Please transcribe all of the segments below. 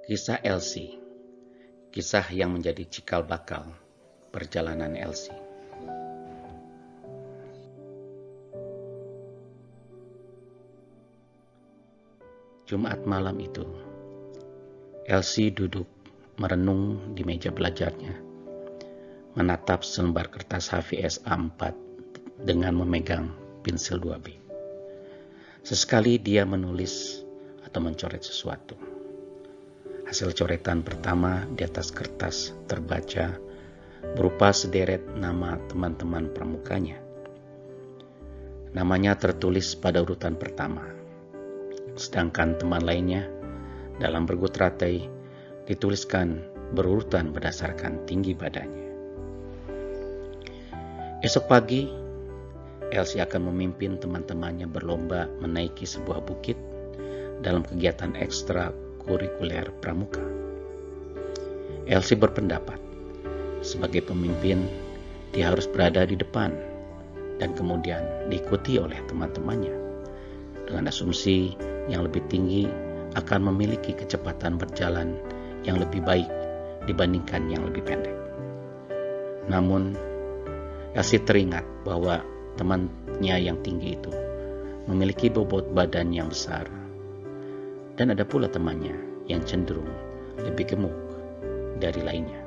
Kisah Elsie, kisah yang menjadi cikal bakal perjalanan Elsie. Jumat malam itu, Elsie duduk merenung di meja belajarnya, menatap selembar kertas HVS A4 dengan memegang pensil 2B. Sesekali dia menulis atau mencoret sesuatu. Hasil coretan pertama di atas kertas terbaca berupa sederet nama teman-teman pramukanya. Namanya tertulis pada urutan pertama, sedangkan teman lainnya dalam bergut ratai dituliskan berurutan berdasarkan tinggi badannya. Esok pagi, Elsie akan memimpin teman-temannya berlomba menaiki sebuah bukit dalam kegiatan ekstra kurikuler pramuka. Elsie berpendapat, sebagai pemimpin, dia harus berada di depan dan kemudian diikuti oleh teman-temannya dengan asumsi yang lebih tinggi akan memiliki kecepatan berjalan yang lebih baik dibandingkan yang lebih pendek. Namun, Elsie teringat bahwa temannya yang tinggi itu memiliki bobot badan yang besar, dan ada pula temannya yang cenderung lebih gemuk dari lainnya.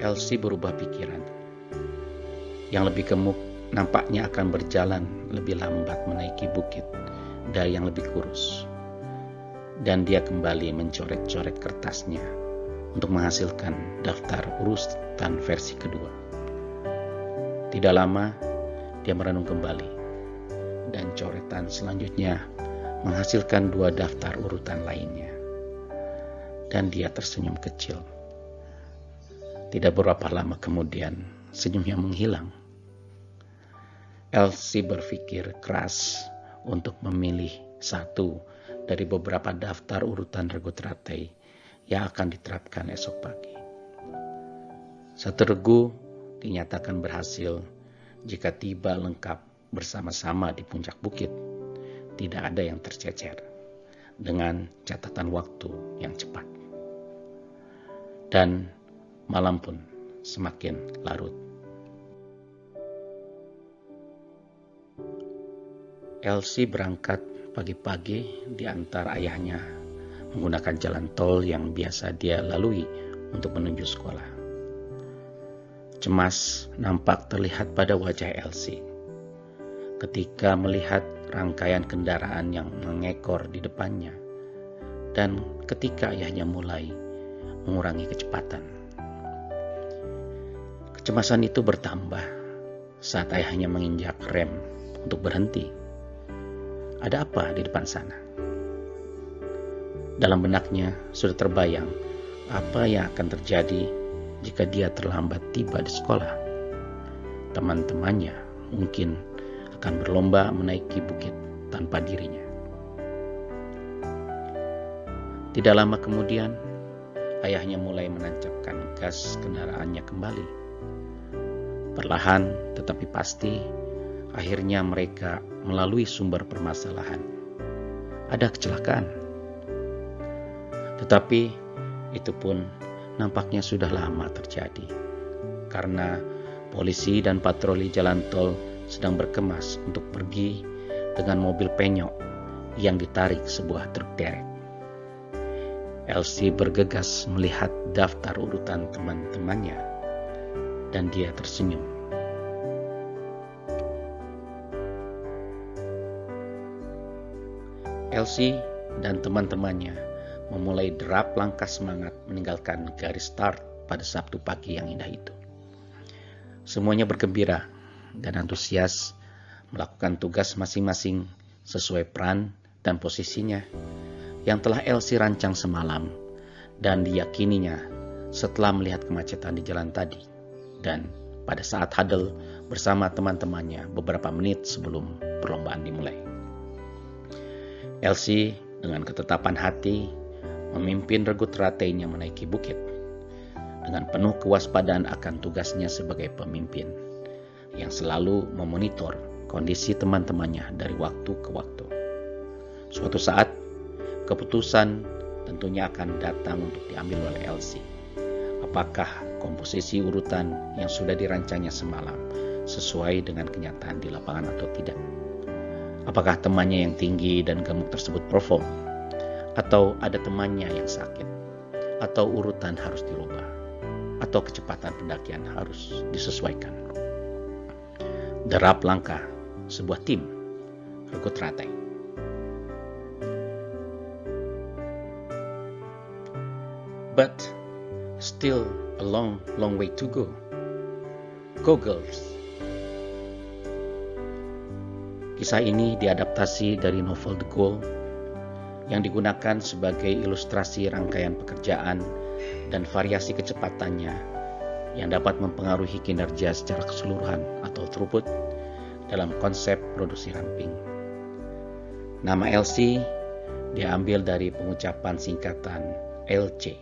Elsie berubah pikiran. Yang lebih gemuk nampaknya akan berjalan lebih lambat menaiki bukit dari yang lebih kurus. Dan dia kembali mencoret-coret kertasnya untuk menghasilkan daftar urutan versi kedua. Tidak lama, dia merenung kembali, dan coretan selanjutnya menghasilkan 2 daftar urutan lainnya. Dan dia tersenyum kecil. Tidak berapa lama kemudian, senyumnya menghilang. Elsie berpikir keras untuk memilih satu dari beberapa daftar urutan regu teratai yang akan diterapkan esok pagi. Satu regu dinyatakan berhasil jika tiba lengkap bersama-sama di puncak bukit, tidak ada yang tercecer, dengan catatan waktu yang cepat. Dan malam pun semakin larut. Elsie berangkat pagi-pagi di antar ayahnya menggunakan jalan tol yang biasa dia lalui untuk menuju sekolah. Cemas nampak terlihat pada wajah Elsie ketika melihat rangkaian kendaraan yang mengekor di depannya, dan ketika ayahnya mulai mengurangi kecepatan. Kecemasan itu bertambah saat ayahnya menginjak rem untuk berhenti. Ada apa di depan sana? Dalam benaknya sudah terbayang apa yang akan terjadi jika dia terlambat tiba di sekolah. Teman-temannya mungkin akan berlomba menaiki bukit tanpa dirinya. Tidak lama kemudian, ayahnya mulai menancapkan gas kendaraannya kembali. Perlahan tetapi pasti, akhirnya mereka melalui sumber permasalahan. Ada kecelakaan. Tetapi itu pun nampaknya sudah lama terjadi, karena polisi dan patroli jalan tol sedang berkemas untuk pergi dengan mobil penyok yang ditarik sebuah truk derek. Elsie bergegas melihat daftar urutan teman-temannya, dan dia tersenyum. Elsie dan teman-temannya memulai derap langkah semangat meninggalkan garis start pada Sabtu pagi yang indah itu. Semuanya bergembira dan antusias melakukan tugas masing-masing sesuai peran dan posisinya yang telah Elsie rancang semalam dan diyakininya setelah melihat kemacetan di jalan tadi dan pada saat huddle bersama teman-temannya beberapa menit sebelum perlombaan dimulai. Elsie dengan ketetapan hati memimpin regu teratainya menaiki bukit dengan penuh kewaspadaan akan tugasnya sebagai pemimpin yang selalu memonitor kondisi teman-temannya dari waktu ke waktu. Suatu saat, keputusan tentunya akan datang untuk diambil oleh Elsie. Apakah komposisi urutan yang sudah dirancangnya semalam sesuai dengan kenyataan di lapangan atau tidak? Apakah temannya yang tinggi dan gemuk tersebut perform? Atau ada temannya yang sakit? Atau urutan harus dirubah? Atau kecepatan pendakian harus disesuaikan? Derap langkah sebuah tim, Rego teratai. But still a long way to go. Go girls. Kisah ini diadaptasi dari novel The Goal yang digunakan sebagai ilustrasi rangkaian pekerjaan dan variasi kecepatannya yang dapat mempengaruhi kinerja secara keseluruhan atau throughput dalam konsep produksi ramping. Nama Elsie diambil dari pengucapan singkatan LC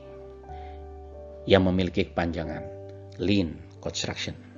yang memiliki kepanjangan Lean Construction.